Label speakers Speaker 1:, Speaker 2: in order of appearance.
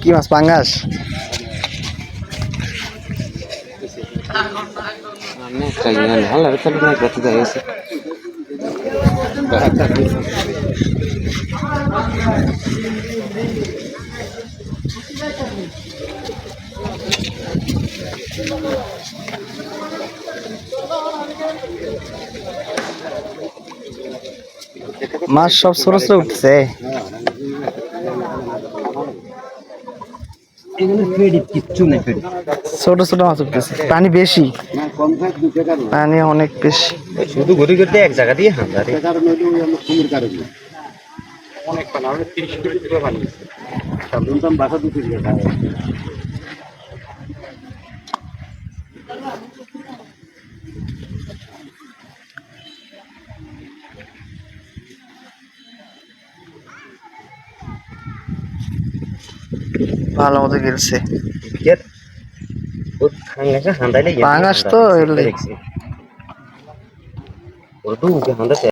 Speaker 1: কি মাছ? পাঙ্গাস। মাছ সব ছোট ছোট উঠছে। ছোট ছোট মাছ উঠতেছে, পানি বেশি, পানি অনেক বেশি।
Speaker 2: শুধু ঘুরি ঘুরতে এক জায়গা দিয়ে হান্দারে
Speaker 1: ভালো মতো গেলছে
Speaker 2: হান্দাইলে
Speaker 1: পাঙ্গাস তো।
Speaker 2: দেখছি